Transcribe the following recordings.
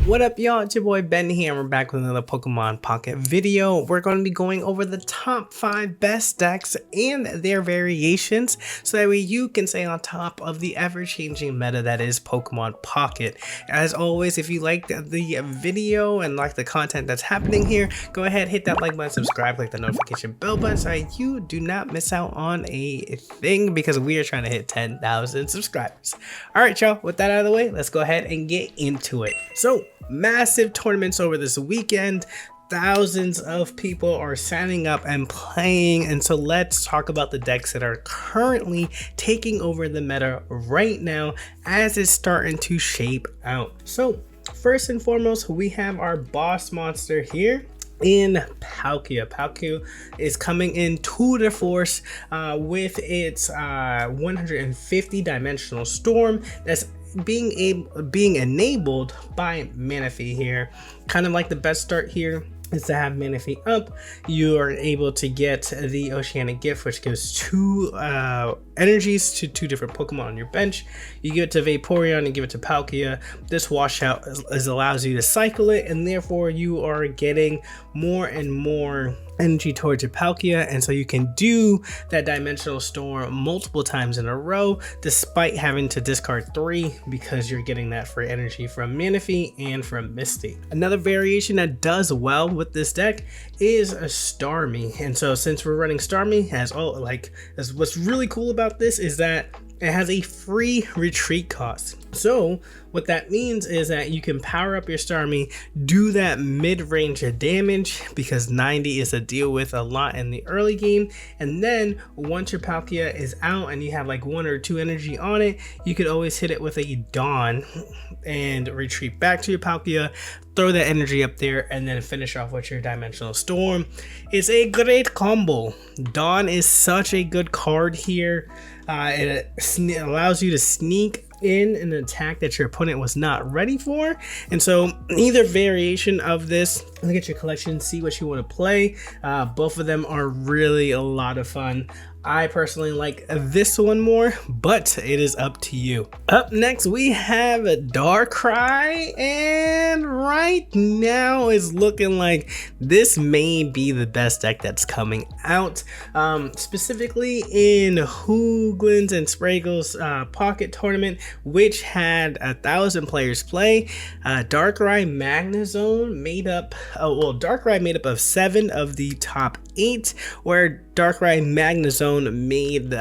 What up, y'all? It's your boy Ben here, and we're back with another Pokemon Pocket video. We're going to be going over the top 5 best decks and their variations, so that way you can stay on top of the ever-changing meta that is Pokemon Pocket. As always, if you liked the video and like the content that's happening here, go ahead, hit that like button, subscribe, click the notification bell button so that you do not miss out on a thing, because we are trying to hit 10,000 subscribers. Alright, y'all, with that out of the way, let's go ahead and get into it. So, massive tournaments over this weekend. Thousands of people are signing up and playing, and so let's talk about the decks that are currently taking over the meta right now as it's starting to shape out. So first and foremost, we have our boss monster here in Palkia. Palkia is coming in to the force with its 150 dimensional storm that's being enabled by Manaphy here. Kind of like the best start here is to have Manaphy up. You are able to get the Oceanic Gift, which gives 2 energies to 2 different Pokemon on your bench. You give it to Vaporeon and give it to Palkia. This washout allows you to cycle it, and therefore you are getting more and more energy towards your Palkia, and so you can do that dimensional storm multiple times in a row despite having to discard 3, because you're getting that free energy from Manaphy and from Misty. Another variation that does well with this deck is a Starmie, and so since we're running Starmie, as what's really cool about this is that it has a free retreat cost. So what that means is that you can power up your Starmie, do that mid-range damage, because 90 is to deal with a lot in the early game, and then once your Palkia is out and you have like 1 or 2 energy on it, you could always hit it with a Dawn and retreat back to your Palkia, throw that energy up there, and then finish off with your Dimensional Storm. It's a great combo. Dawn is such a good card here. It allows you to sneak in an attack that your opponent was not ready for, and so either variation of this, look at your collection, see what you want to play. Both of them are really a lot of fun. I personally like this one more, but it is up to you. Up next, we have Darkrai, and right now it's looking like this may be the best deck that's coming out. Specifically in Hooglands and Spraggle's Pocket Tournament, which had 1,000 players play. Darkrai Magnezone made up, Darkrai made up of 7 of the top 8, where Darkrai Magnezone made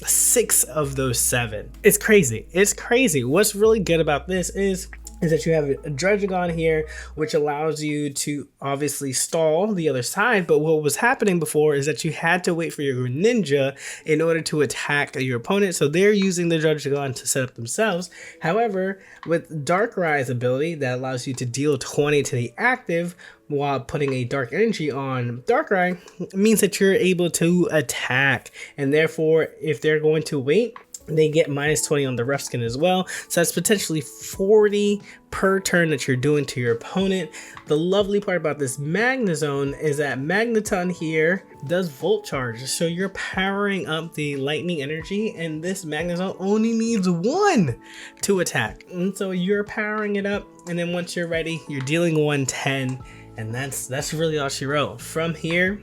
6 of those 7. It's crazy. It's crazy. What's really good about this is that you have a Druddigon here, which allows you to obviously stall the other side, but what was happening before is that you had to wait for your Ninja in order to attack your opponent, so they're using the Druddigon to set up themselves. However, with Darkrai's ability that allows you to deal 20 to the active while putting a dark energy on Darkrai, means that you're able to attack, and therefore if they're going to wait, they get -20 on the rough skin as well. So that's potentially 40 per turn that you're doing to your opponent. The lovely part about this Magnezone is that Magneton here does Volt Charge, so you're powering up the lightning energy, and this Magnezone only needs 1 to attack, and so you're powering it up, and then once you're ready, you're dealing 110, and that's really all she wrote. From here,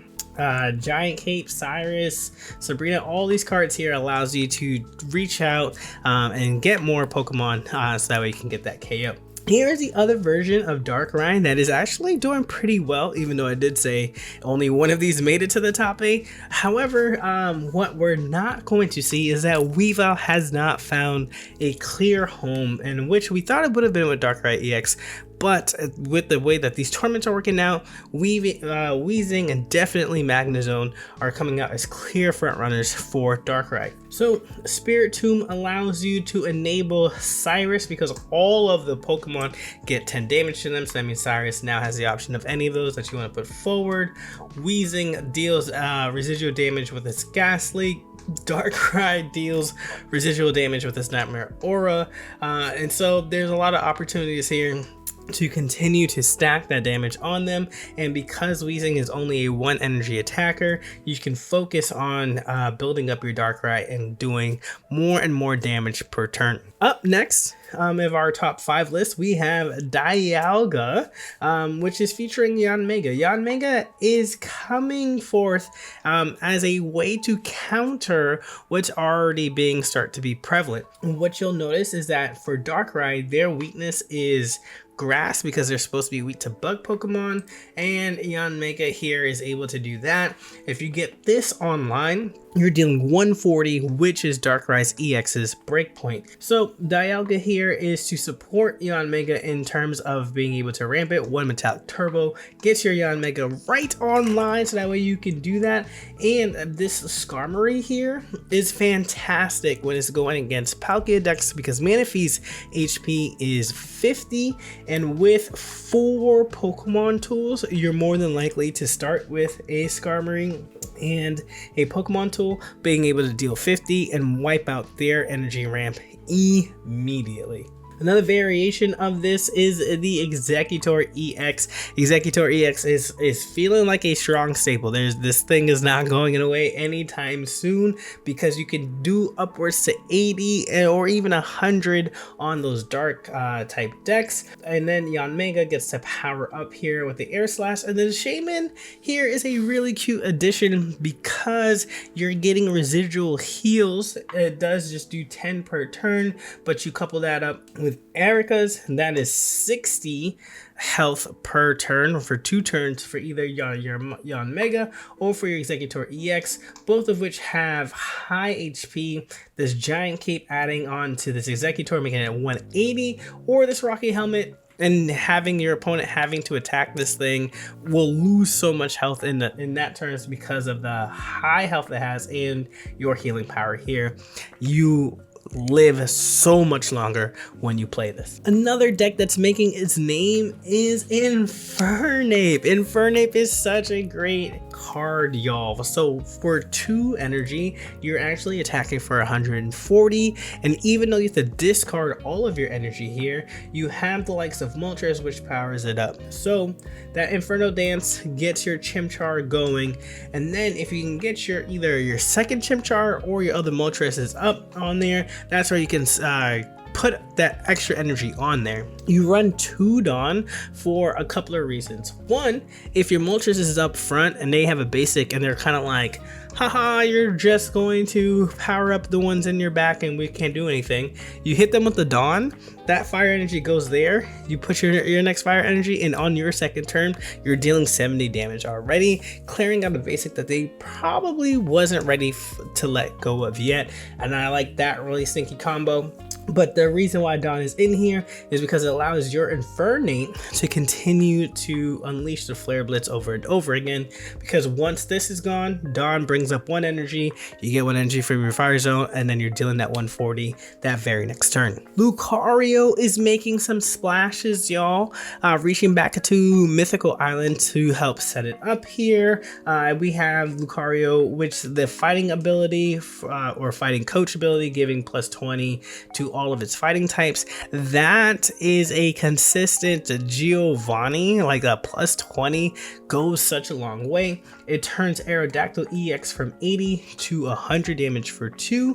Giant Cape, Cyrus, Sabrina, all these cards here allows you to reach out and get more Pokemon, so that way you can get that KO. Here's the other version of Darkrai that is actually doing pretty well, even though I did say only 1 of these made it to the top 8. However, what we're not going to see is that Weavile has not found a clear home, in which we thought it would have been with Darkrai EX. But with the way that these tournaments are working out, Weezing and definitely Magnezone are coming out as clear front runners for Darkrai. So Spirit Tomb allows you to enable Cyrus, because all of the Pokemon get 10 damage to them. So that means Cyrus now has the option of any of those that you want to put forward. Weezing deals residual damage with its Ghastly. Darkrai deals residual damage with its Nightmare Aura. And so there's a lot of opportunities here to continue to stack that damage on them, and because Weezing is only a 1 energy attacker, you can focus on building up your Darkrai and doing more and more damage per turn. Up next, of our top 5 list, we have Dialga, which is featuring Yanmega. Yanmega is coming forth as a way to counter what's already being start to be prevalent. What you'll notice is that for Darkrai, their weakness is grass because they're supposed to be weak to bug Pokemon, and Yanmega here is able to do that. If you get this online, you're dealing 140, which is Darkrai's EX's breakpoint. So Dialga here is to support Yanmega in terms of being able to ramp it. 1 Metallic Turbo gets your Yanmega right online, so that way you can do that. And this Skarmory here is fantastic when it's going against Palkia decks because Manaphy's HP is 50, and with 4 Pokemon tools, you're more than likely to start with a Skarmory and a Pokemon tool being able to deal 50 and wipe out their energy ramp immediately. Another variation of this is the Executor EX. Executor EX is feeling like a strong staple. This thing is not going away anytime soon because you can do upwards to 80 or even 100 on those dark type decks. And then Yanmega gets to power up here with the Air Slash. And then Shaman here is a really cute addition because you're getting residual heals. It does just do 10 per turn, but you couple that up with Erica's, that is 60 health per turn for 2 turns for either your Yanmega or for your Executor EX, both of which have high HP. This giant cape adding on to this Executor, making it 180, or this Rocky Helmet, and having your opponent having to attack this thing will lose so much health in that turns because of the high health it has and your healing power here. You live so much longer when you play this. Another deck that's making its name is Infernape. Infernape is such a great card, y'all. So for 2 energy, you're actually attacking for 140, and even though you have to discard all of your energy here, you have the likes of Moltres, which powers it up. So that Inferno Dance gets your Chimchar going, and then if you can get either your second Chimchar or your other Moltres is up on there, that's where you can put that extra energy on there. You run 2 Dawn for a couple of reasons. One, if your Moltres is up front and they have a basic and they're kind of like, haha, you're just going to power up the ones in your back and we can't do anything. You hit them with the Dawn, that fire energy goes there, you put your next fire energy, and on your second turn, you're dealing 70 damage already, clearing out a basic that they probably wasn't ready to let go of yet. And I like that really stinky combo. But the reason why Dawn is in here is because it allows your Infernape to continue to unleash the Flare Blitz over and over again. Because once this is gone, Dawn brings up 1 energy, you get 1 energy from your Fire Zone, and then you're dealing that 140 that very next turn. Lucario is making some splashes, y'all, reaching back to Mythical Island to help set it up here. We have Lucario, which the fighting ability or fighting coach ability, giving plus 20 to all of its fighting types. That is a consistent Giovanni, like a plus 20 goes such a long way. It turns Aerodactyl EX from 80 to 100 damage for 2,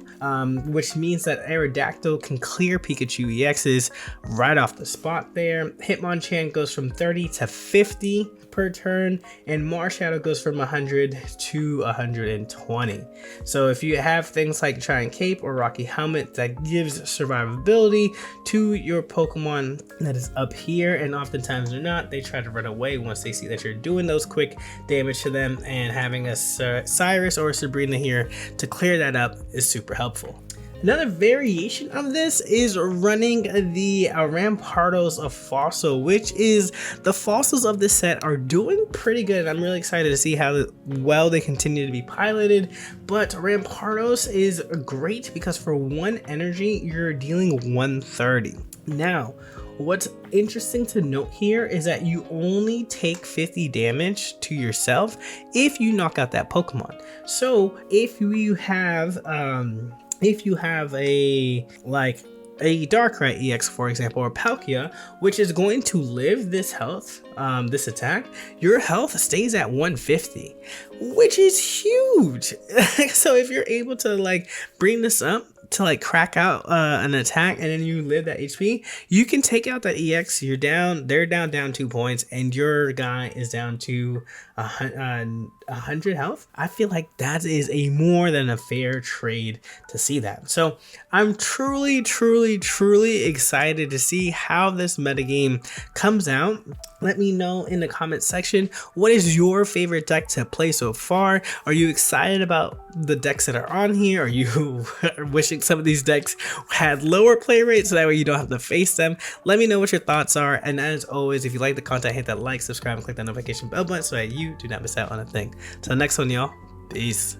which means that Aerodactyl can clear Pikachu EXs right off the spot there. Hitmonchan goes from 30 to 50 per turn, and Marshadow goes from 100 to 120. So if you have things like Giant Cape or Rocky Helmet, that gives survivability to your Pokemon that is up here, and oftentimes they're not, they try to run away once they see that you're doing those quick damage to them, and having a Cyrus or a Sabrina here to clear that up is super helpful. Another variation of this is running the Rampardos of Fossil, which is the fossils of this set are doing pretty good. I'm really excited to see how well they continue to be piloted, but Rampardos is great because for 1 energy, you're dealing 130. Now, what's interesting to note here is that you only take 50 damage to yourself if you knock out that Pokemon. So if you have a Darkrai EX, for example, or Palkia, which is going to live this health, this attack, your health stays at 150, which is huge. So if you're able to like bring this up, to like crack out an attack and then you live that HP, you can take out that EX. You're down, they're down 2 points, and your guy is down to 100 health. I feel like that is a more than a fair trade to see that. So I'm truly excited to see how this metagame comes out. Let me know in the comment section, what is your favorite deck to play so far? Are you excited about the decks that are on here? Are you wishing some of these decks had lower play rates so that way you don't have to face them? Let me know what your thoughts are, and as always, if you like the content, hit that like, subscribe, and click that notification bell button so that you do not miss out on a thing. Till the next one, y'all. Peace.